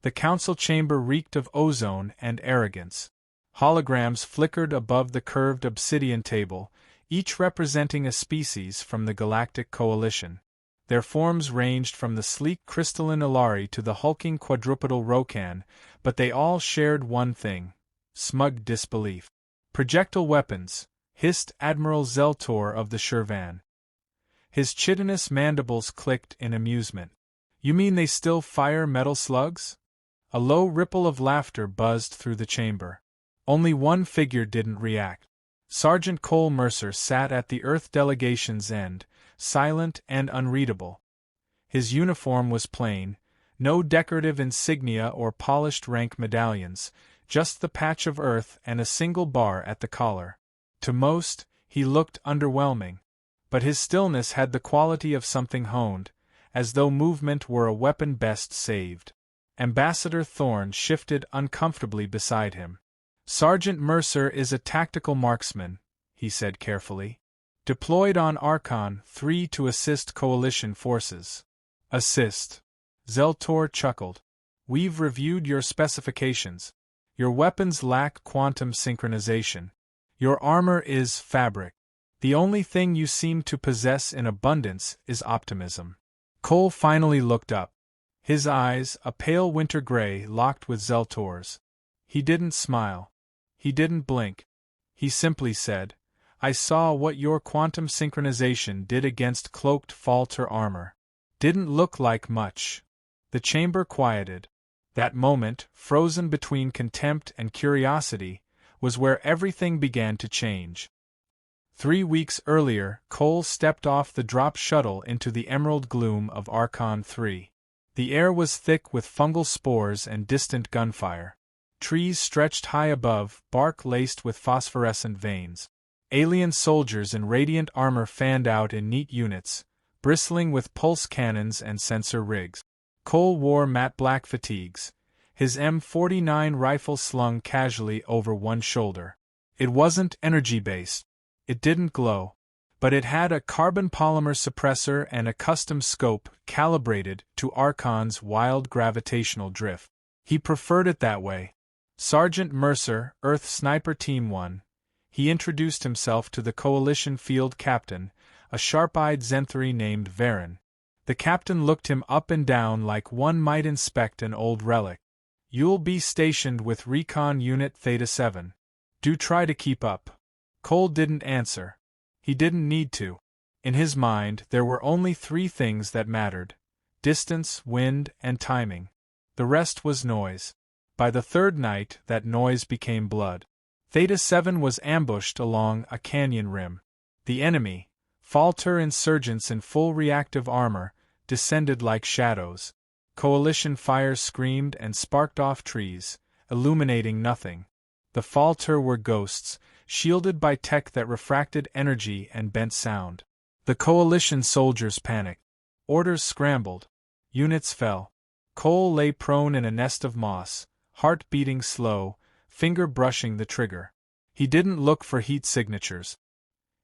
The council chamber reeked of ozone and arrogance. Holograms flickered above the curved obsidian table, each representing a species from the Galactic Coalition. Their forms ranged from the sleek crystalline Ilari to the hulking quadrupedal Rokan, but they all shared one thing: smug disbelief. Projectile weapons, hissed Admiral Zeltor of the Shirvan. His chitinous mandibles clicked in amusement. You mean they still fire metal slugs? A low ripple of laughter buzzed through the chamber. Only one figure didn't react. Sergeant Cole Mercer sat at the Earth delegation's end, silent and unreadable. His uniform was plain, no decorative insignia or polished rank medallions, just the patch of earth and a single bar at the collar. To most, he looked underwhelming. But his stillness had the quality of something honed, as though movement were a weapon best saved. Ambassador Thorne shifted uncomfortably beside him. Sergeant Mercer is a tactical marksman, he said carefully. Deployed on Archon 3 to assist Coalition forces. Assist. Zeltor chuckled. We've reviewed your specifications. Your weapons lack quantum synchronization. Your armor is fabric. The only thing you seem to possess in abundance is optimism. Cole finally looked up. His eyes, a pale winter gray, locked with Zeltor's. He didn't smile. He didn't blink. He simply said, I saw what your quantum synchronization did against cloaked Falter armor. Didn't look like much. The chamber quieted. That moment, frozen between contempt and curiosity, was where everything began to change. 3 weeks earlier, Cole stepped off the drop shuttle into the emerald gloom of Archon 3. The air was thick with fungal spores and distant gunfire. Trees stretched high above, bark laced with phosphorescent veins. Alien soldiers in radiant armor fanned out in neat units, bristling with pulse cannons and sensor rigs. Cole wore matte black fatigues, his M49 rifle slung casually over one shoulder. It wasn't energy-based. It didn't glow. But it had a carbon polymer suppressor and a custom scope calibrated to Archon's wild gravitational drift. He preferred it that way. Sergeant Mercer, Earth Sniper Team 1. He introduced himself to the Coalition field captain, a sharp-eyed Zenthari named Varen. The captain looked him up and down like one might inspect an old relic. You'll be stationed with Recon Unit Theta 7. Do try to keep up. Cole didn't answer. He didn't need to. In his mind, there were only 3 things that mattered: distance, wind, and timing. The rest was noise. By the 3rd night, that noise became blood. Theta 7 was ambushed along a canyon rim. The enemy, Falter insurgents in full reactive armor, descended like shadows. Coalition fire screamed and sparked off trees, illuminating nothing. The Falter were ghosts, shielded by tech that refracted energy and bent sound. The Coalition soldiers panicked. Orders scrambled. Units fell. Cole lay prone in a nest of moss, heart beating slow, finger brushing the trigger. He didn't look for heat signatures.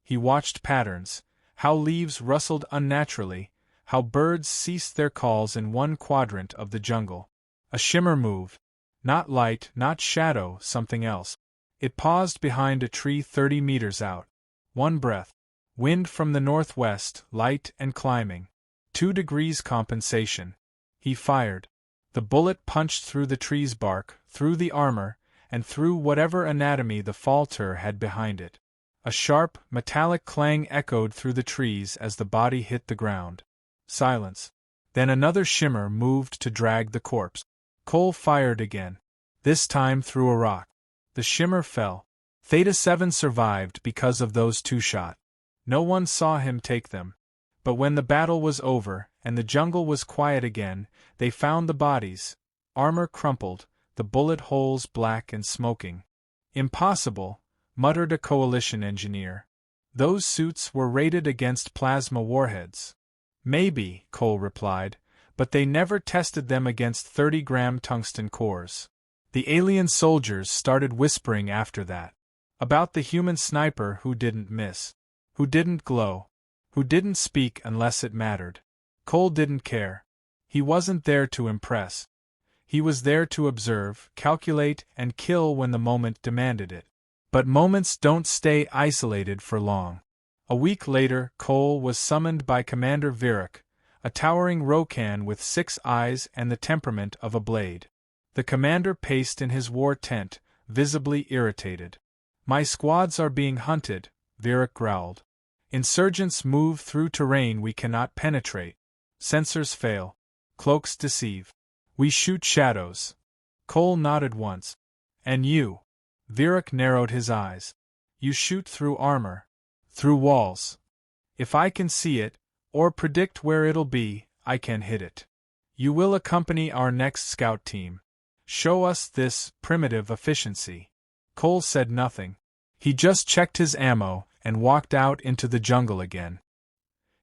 He watched patterns, how leaves rustled unnaturally, how birds ceased their calls in one quadrant of the jungle. A shimmer moved. Not light, not shadow, something else. It paused behind a tree 30 meters out. One breath. Wind from the northwest, light and climbing. 2 degrees compensation. He fired. The bullet punched through the tree's bark, through the armor, and through whatever anatomy the Falter had behind it. A sharp, metallic clang echoed through the trees as the body hit the ground. Silence. Then another shimmer moved to drag the corpse. Cole fired again. This time through a rock. The shimmer fell. Theta 7 survived because of those 2 shots. No one saw him take them. But when the battle was over, and the jungle was quiet again, they found the bodies. Armor crumpled, the bullet holes black and smoking. Impossible, muttered a Coalition engineer. Those suits were rated against plasma warheads. Maybe, Cole replied, but they never tested them against 30-gram tungsten cores. The alien soldiers started whispering after that. About the human sniper who didn't miss. Who didn't glow. Who didn't speak unless it mattered. Cole didn't care. He wasn't there to impress. He was there to observe, calculate, and kill when the moment demanded it. But moments don't stay isolated for long. A week later, Cole was summoned by Commander Virak, a towering Rokan with 6 eyes and the temperament of a blade. The commander paced in his war tent, visibly irritated. "My squads are being hunted," Virak growled. "Insurgents move through terrain we cannot penetrate. Sensors fail. Cloaks deceive. We shoot shadows." Cole nodded once. "And you?" Virak narrowed his eyes. "You shoot through armor. Through walls. If I can see it, or predict where it'll be, I can hit it. You will accompany our next scout team. Show us this primitive efficiency." Cole said nothing. He just checked his ammo and walked out into the jungle again.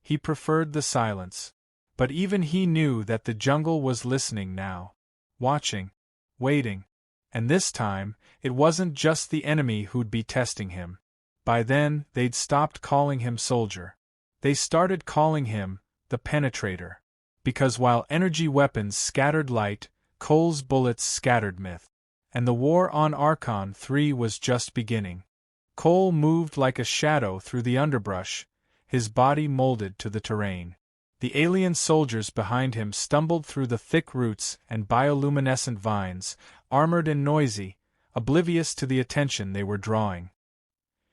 He preferred the silence. But even he knew that the jungle was listening now. Watching. Waiting. And this time, it wasn't just the enemy who'd be testing him. By then, they'd stopped calling him soldier. They started calling him the penetrator. Because while energy weapons scattered light, Cole's bullets scattered myth. And the war on Archon 3 was just beginning. Cole moved like a shadow through the underbrush, his body molded to the terrain. The alien soldiers behind him stumbled through the thick roots and bioluminescent vines, armored and noisy, oblivious to the attention they were drawing.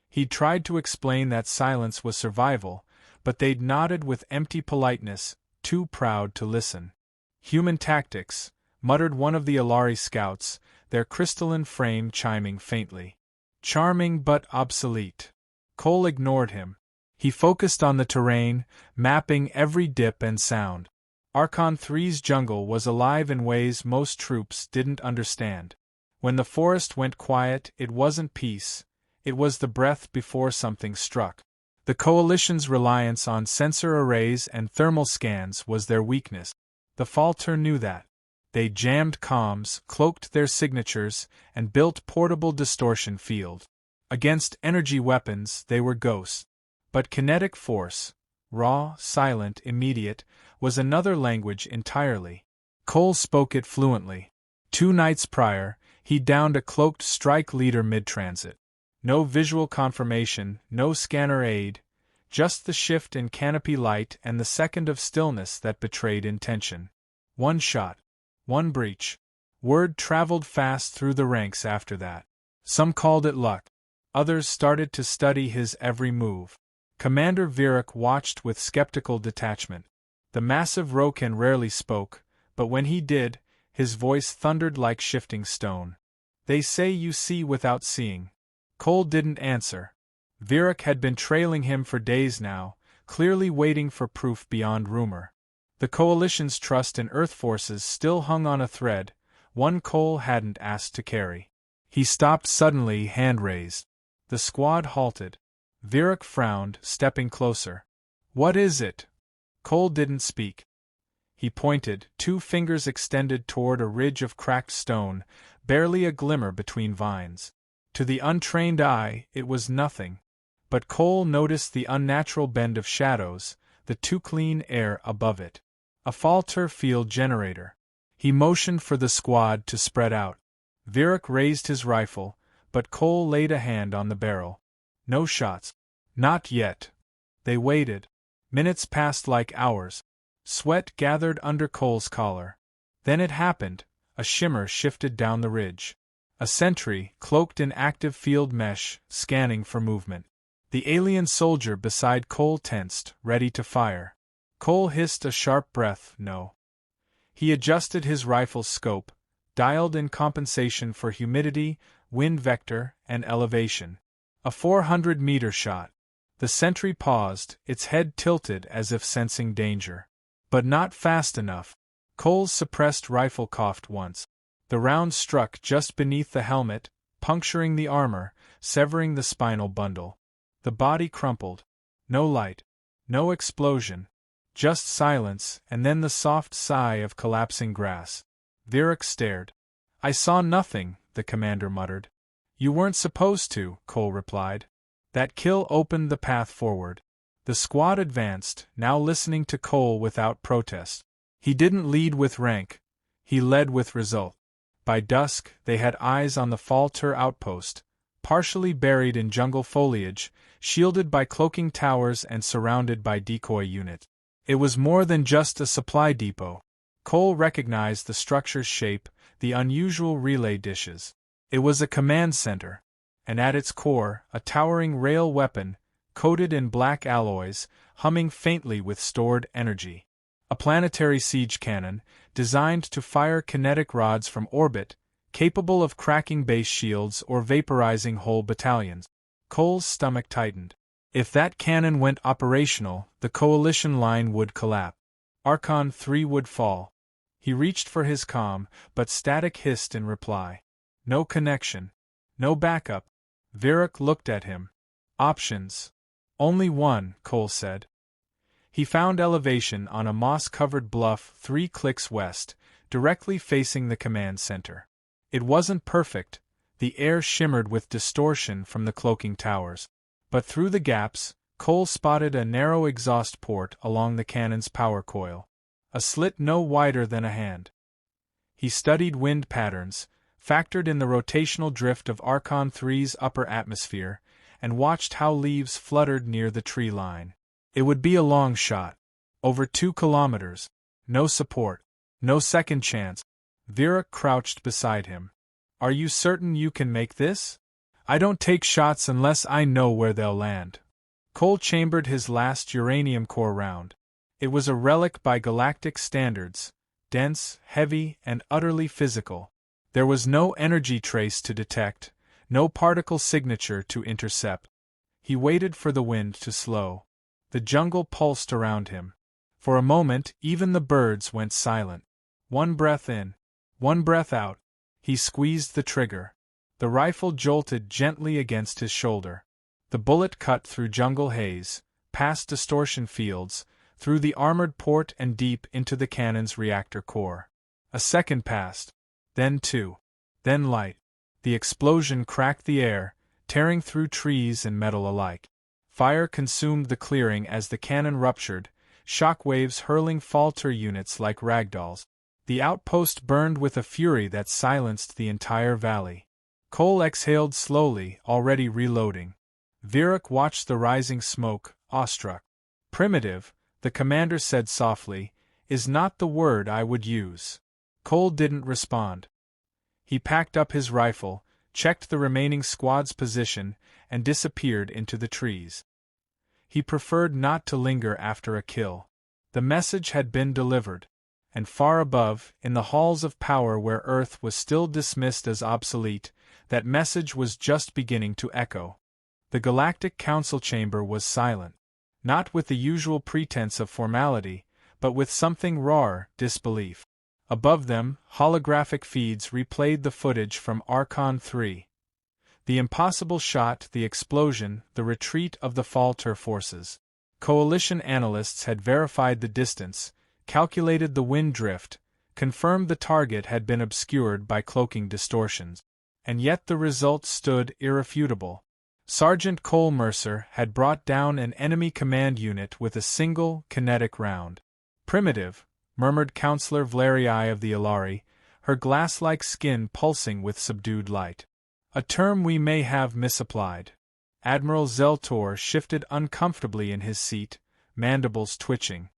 He'd tried to explain that silence was survival, but they'd nodded with empty politeness, too proud to listen. "Human tactics," muttered one of the Alari scouts, their crystalline frame chiming faintly. "Charming but obsolete." Cole ignored him. He focused on the terrain, mapping every dip and sound. Archon 3's jungle was alive in ways most troops didn't understand. When the forest went quiet, it wasn't peace, it was the breath before something struck. The Coalition's reliance on sensor arrays and thermal scans was their weakness. The Falter knew that. They jammed comms, cloaked their signatures, and built portable distortion field. Against energy weapons, they were ghosts. But kinetic force, raw, silent, immediate, was another language entirely. Cole spoke it fluently. 2 nights prior, he downed a cloaked strike leader mid-transit. No visual confirmation, no scanner aid, just the shift in canopy light and the second of stillness that betrayed intention. 1 shot. 1 breach. Word traveled fast through the ranks after that. Some called it luck. Others started to study his every move. Commander Virak watched with skeptical detachment. The massive Rokan rarely spoke, but when he did, his voice thundered like shifting stone. "They say you see without seeing." Cole didn't answer. Virak had been trailing him for days now, clearly waiting for proof beyond rumor. The Coalition's trust in Earth forces still hung on a thread, one Cole hadn't asked to carry. He stopped suddenly, hand raised. The squad halted. Virak frowned, stepping closer. "What is it?" Cole didn't speak. He pointed, 2 fingers extended toward a ridge of cracked stone, barely a glimmer between vines. To the untrained eye, it was nothing. But Cole noticed the unnatural bend of shadows, the too clean air above it. A Falter field generator. He motioned for the squad to spread out. Virak raised his rifle, but Cole laid a hand on the barrel. No shots. Not yet. They waited. Minutes passed like hours. Sweat gathered under Cole's collar. Then it happened. A shimmer shifted down the ridge. A sentry, cloaked in active field mesh, scanning for movement. The alien soldier beside Cole tensed, ready to fire. Cole hissed a sharp breath, no. He adjusted his rifle's scope, dialed in compensation for humidity, wind vector, and elevation. A 400-meter shot. The sentry paused, its head tilted as if sensing danger. But not fast enough. Cole's suppressed rifle coughed once. The round struck just beneath the helmet, puncturing the armor, severing the spinal bundle. The body crumpled. No light. No explosion. Just silence, and then the soft sigh of collapsing grass. Virak stared. "I saw nothing," the commander muttered. "You weren't supposed to," Cole replied. That kill opened the path forward. The squad advanced, now listening to Cole without protest. He didn't lead with rank. He led with result. By dusk, they had eyes on the Falter outpost, partially buried in jungle foliage, shielded by cloaking towers and surrounded by decoy units. It was more than just a supply depot. Cole recognized the structure's shape, the unusual relay dishes. It was a command center, and at its core, a towering rail weapon, coated in black alloys, humming faintly with stored energy. A planetary siege cannon, designed to fire kinetic rods from orbit, capable of cracking base shields or vaporizing whole battalions. Cole's stomach tightened. If that cannon went operational, the Coalition line would collapse. Archon 3 would fall. He reached for his comm, but static hissed in reply. No connection. No backup. Virak looked at him. Options. Only one, Cole said. He found elevation on a moss-covered bluff 3 clicks west, directly facing the command center. It wasn't perfect, the air shimmered with distortion from the cloaking towers. But through the gaps, Cole spotted a narrow exhaust port along the cannon's power coil. A slit no wider than a hand. He studied wind patterns, factored in the rotational drift of Archon 3's upper atmosphere, and watched how leaves fluttered near the tree line. It would be a long shot. Over 2 kilometers. No support. No second chance. Virak crouched beside him. Are you certain you can make this? I don't take shots unless I know where they'll land. Cole chambered his last uranium core round. It was a relic by galactic standards, dense, heavy, and utterly physical. There was no energy trace to detect, no particle signature to intercept. He waited for the wind to slow. The jungle pulsed around him. For a moment, even the birds went silent. One breath in, one breath out. He squeezed the trigger. The rifle jolted gently against his shoulder. The bullet cut through jungle haze, past distortion fields, through the armored port and deep into the cannon's reactor core. A second passed. Then 2. Then light. The explosion cracked the air, tearing through trees and metal alike. Fire consumed the clearing as the cannon ruptured, shock waves hurling Falter units like ragdolls. The outpost burned with a fury that silenced the entire valley. Cole exhaled slowly, already reloading. Virak watched the rising smoke, awestruck. Primitive, the commander said softly, is not the word I would use. Cole didn't respond. He packed up his rifle, checked the remaining squad's position, and disappeared into the trees. He preferred not to linger after a kill. The message had been delivered. And far above, in the halls of power where Earth was still dismissed as obsolete, that message was just beginning to echo. The Galactic Council chamber was silent. Not with the usual pretense of formality, but with something raw, disbelief. Above them, holographic feeds replayed the footage from Archon 3. The impossible shot, the explosion, the retreat of the Falter forces. Coalition analysts had verified the distance, calculated the wind drift, confirmed the target had been obscured by cloaking distortions. And yet the result stood irrefutable. Sergeant Cole Mercer had brought down an enemy command unit with a single, kinetic round. Primitive, murmured Counselor Valerii of the Ilari, her glass-like skin pulsing with subdued light. A term we may have misapplied. Admiral Zeltor shifted uncomfortably in his seat, mandibles twitching.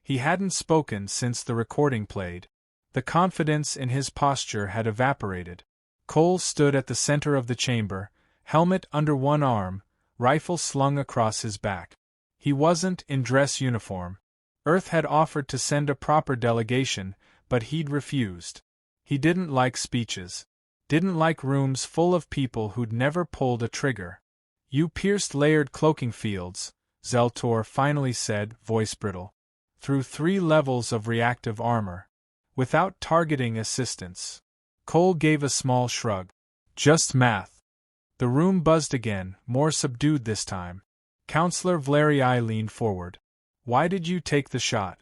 He hadn't spoken since the recording played. The confidence in his posture had evaporated. Cole stood at the center of the chamber, helmet under one arm, rifle slung across his back. He wasn't in dress uniform. Earth had offered to send a proper delegation, but he'd refused. He didn't like speeches. Didn't like rooms full of people who'd never pulled a trigger. You pierced layered cloaking fields, Zeltor finally said, voice brittle. Through 3 levels of reactive armor. Without targeting assistance. Cole gave a small shrug. Just math. The room buzzed again, more subdued this time. Counselor Valerii leaned forward. Why did you take the shot?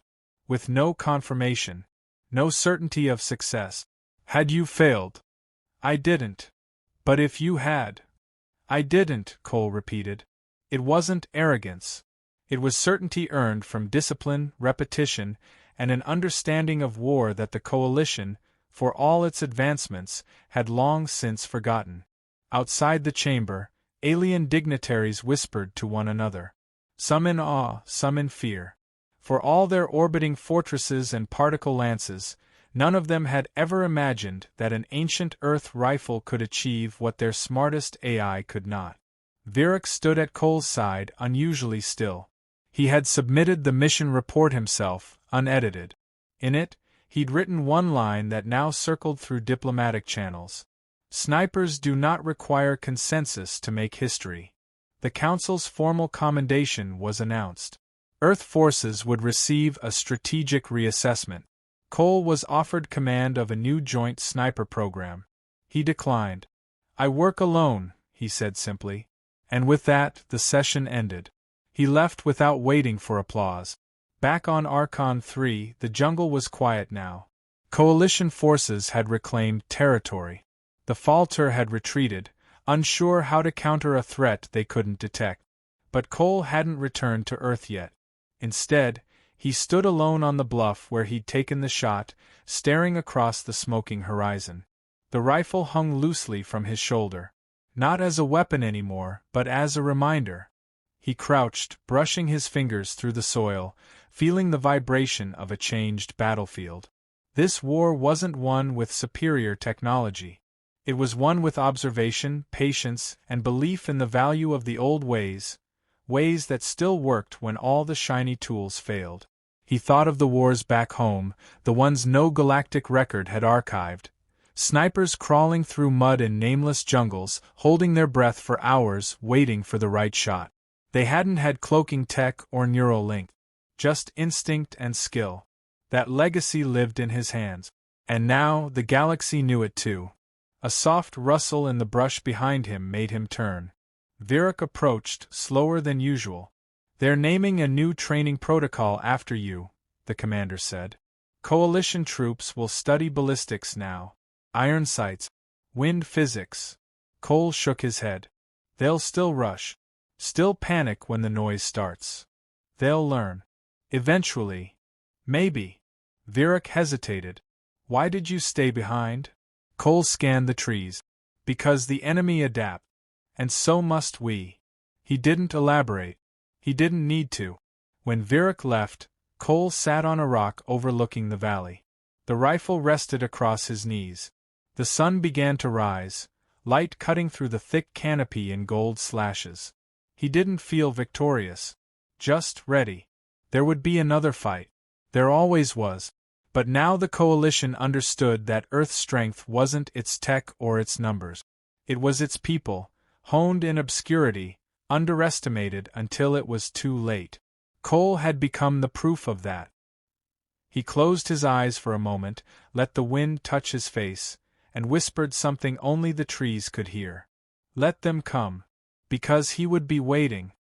With no confirmation. No certainty of success. Had you failed? I didn't. But if you had. I didn't, Cole repeated. It wasn't arrogance. It was certainty earned from discipline, repetition, and an understanding of war that the Coalition, for all its advancements, had long since forgotten. Outside the chamber, alien dignitaries whispered to one another. Some in awe, some in fear. For all their orbiting fortresses and particle lances, none of them had ever imagined that an ancient Earth rifle could achieve what their smartest AI could not. Virak stood at Cole's side, unusually still. He had submitted the mission report himself, unedited. In it, he'd written one line that now circled through diplomatic channels. Snipers do not require consensus to make history. The Council's formal commendation was announced. Earth forces would receive a strategic reassessment. Cole was offered command of a new joint sniper program. He declined. "I work alone," he said simply. And with that, the session ended. He left without waiting for applause. Back on Archon 3, the jungle was quiet now. Coalition forces had reclaimed territory. The Falter had retreated, unsure how to counter a threat they couldn't detect. But Cole hadn't returned to Earth yet. Instead, he stood alone on the bluff where he'd taken the shot, staring across the smoking horizon. The rifle hung loosely from his shoulder. Not as a weapon anymore, but as a reminder. He crouched, brushing his fingers through the soil, feeling the vibration of a changed battlefield. This war wasn't one with superior technology. It was one with observation, patience, and belief in the value of the old ways that still worked when all the shiny tools failed. He thought of the wars back home, the ones no galactic record had archived. Snipers crawling through mud in nameless jungles, holding their breath for hours, waiting for the right shot. They hadn't had cloaking tech or neural link. Just instinct and skill. That legacy lived in his hands. And now, the galaxy knew it too. A soft rustle in the brush behind him made him turn. Virak approached, slower than usual. "They're naming a new training protocol after you," the commander said. "Coalition troops will study ballistics now. Iron sights. Wind physics." Cole shook his head. "They'll still rush. Still panic when the noise starts. They'll learn. Eventually. Maybe." Virak hesitated. "Why did you stay behind?" Cole scanned the trees. "Because the enemy adapt. And so must we." He didn't elaborate. He didn't need to. When Virak left, Cole sat on a rock overlooking the valley. The rifle rested across his knees. The sun began to rise, light cutting through the thick canopy in gold slashes. He didn't feel victorious. Just ready. There would be another fight. There always was. But now the Coalition understood that Earth's strength wasn't its tech or its numbers. It was its people, honed in obscurity, underestimated until it was too late. Cole had become the proof of that. He closed his eyes for a moment, let the wind touch his face, and whispered something only the trees could hear. Let them come. Because he would be waiting.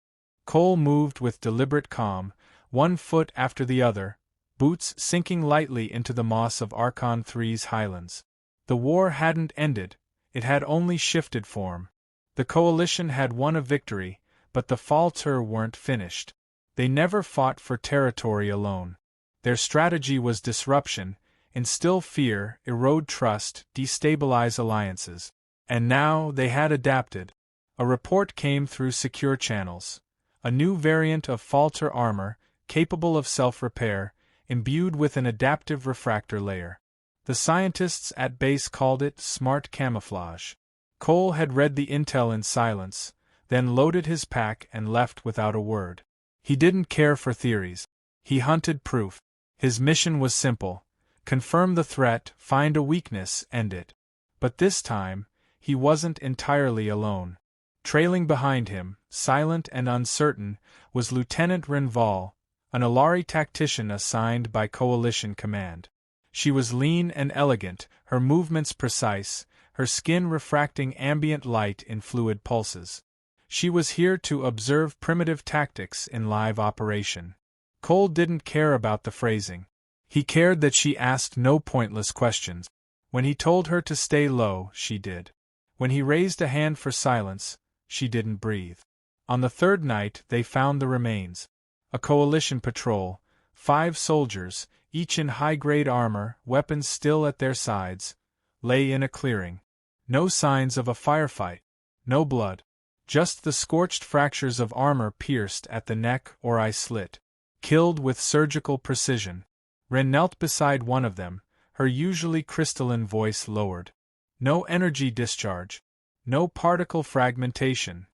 Cole moved with deliberate calm, one foot after the other, boots sinking lightly into the moss of Archon 3's highlands. The war hadn't ended, it had only shifted form. The Coalition had won a victory, but the Falter weren't finished. They never fought for territory alone. Their strategy was disruption, instill fear, erode trust, destabilize alliances. And now they had adapted. A report came through secure channels. A new variant of Falter armor, capable of self-repair, imbued with an adaptive refractor layer. The scientists at base called it smart camouflage. Cole had read the intel in silence, then loaded his pack and left without a word. He didn't care for theories. He hunted proof. His mission was simple: confirm the threat, find a weakness, end it. But this time, he wasn't entirely alone. Trailing behind him, silent and uncertain, was Lieutenant Rinval, an Alari tactician assigned by Coalition Command. She was lean and elegant, her movements precise, her skin refracting ambient light in fluid pulses. She was here to observe primitive tactics in live operation. Cole didn't care about the phrasing. He cared that she asked no pointless questions. When he told her to stay low, she did. When he raised a hand for silence, she didn't breathe. On the third night they found the remains. A Coalition patrol, 5 soldiers, each in high-grade armor, weapons still at their sides, lay in a clearing. No signs of a firefight. No blood. Just the scorched fractures of armor pierced at the neck or eye slit. Killed with surgical precision. Ren knelt beside one of them, her usually crystalline voice lowered. No energy discharge. No particle fragmentation.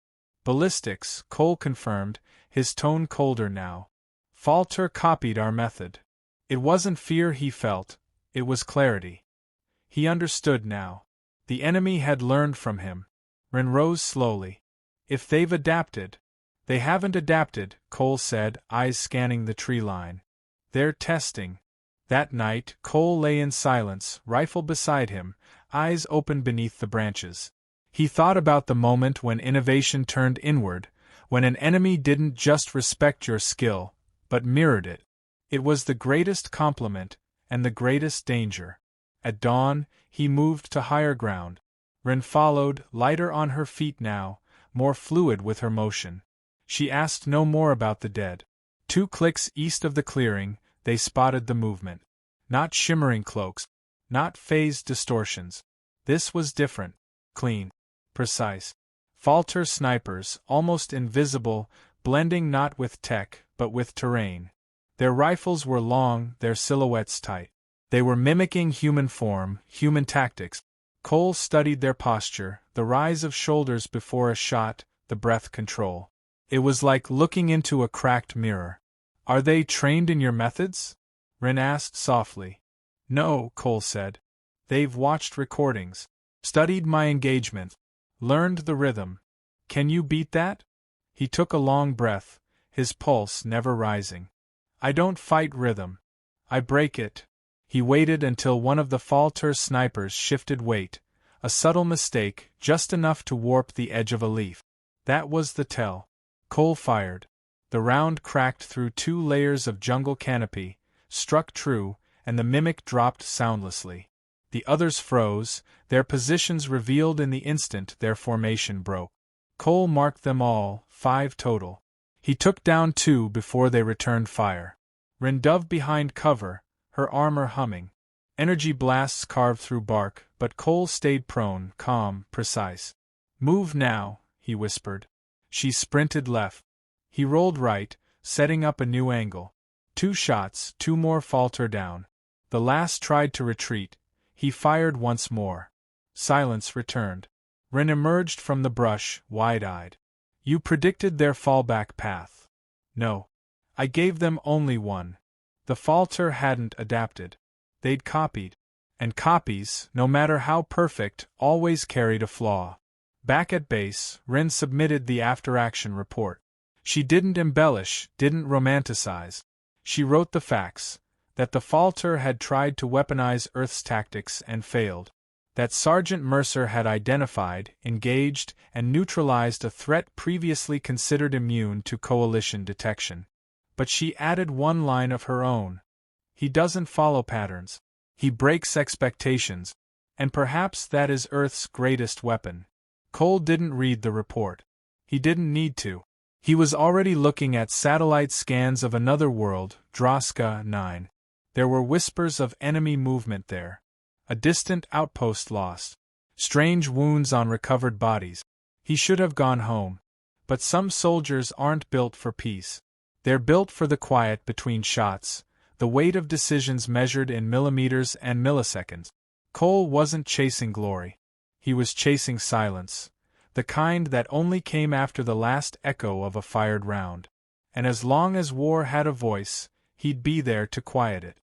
Ballistics, Cole confirmed, his tone colder now. Falter copied our method. It wasn't fear he felt, it was clarity. He understood now. The enemy had learned from him. Ren rose slowly. If they've adapted. They haven't adapted, Cole said, eyes scanning the tree line. They're testing. That night, Cole lay in silence, rifle beside him, eyes open beneath the branches. He thought about the moment when innovation turned inward, when an enemy didn't just respect your skill, but mirrored it. It was the greatest compliment, and the greatest danger. At dawn, he moved to higher ground. Ren followed, lighter on her feet now, more fluid with her motion. She asked no more about the dead. 2 clicks east of the clearing, they spotted the movement. Not shimmering cloaks. Not phased distortions. This was different. Clean. Precise. Falter snipers, almost invisible, blending not with tech, but with terrain. Their rifles were long, their silhouettes tight. They were mimicking human form, human tactics. Cole studied their posture, the rise of shoulders before a shot, the breath control. It was like looking into a cracked mirror. Are they trained in your methods? Ren asked softly. No, Cole said. They've watched recordings. Studied my engagement. Learned the rhythm. Can you beat that? He took a long breath, his pulse never rising. I don't fight rhythm. I break it. He waited until one of the Falter snipers shifted weight, a subtle mistake, just enough to warp the edge of a leaf. That was the tell. Cole fired. The round cracked through 2 layers of jungle canopy, struck true, and the mimic dropped soundlessly. The others froze, their positions revealed in the instant their formation broke. Cole marked them all, 5 total. He took down 2 before they returned fire. Ren dove behind cover, her armor humming. Energy blasts carved through bark, but Cole stayed prone, calm, precise. Move now, he whispered. She sprinted left. He rolled right, setting up a new angle. 2 shots, 2 more Falter down. The last tried to retreat. He fired once more. Silence returned. Ren emerged from the brush, wide-eyed. You predicted their fallback path. No. I gave them only one. The Falter hadn't adapted. They'd copied. And copies, no matter how perfect, always carried a flaw. Back at base, Ren submitted the after-action report. She didn't embellish, didn't romanticize. She wrote the facts. That the Falter had tried to weaponize Earth's tactics and failed. That Sergeant Mercer had identified, engaged, and neutralized a threat previously considered immune to Coalition detection. But she added one line of her own. He doesn't follow patterns. He breaks expectations. And perhaps that is Earth's greatest weapon. Cole didn't read the report. He didn't need to. He was already looking at satellite scans of another world, Droska 9. There were whispers of enemy movement there. A distant outpost lost. Strange wounds on recovered bodies. He should have gone home. But some soldiers aren't built for peace. They're built for the quiet between shots, the weight of decisions measured in millimeters and milliseconds. Cole wasn't chasing glory. He was chasing silence, the kind that only came after the last echo of a fired round. And as long as war had a voice, he'd be there to quiet it.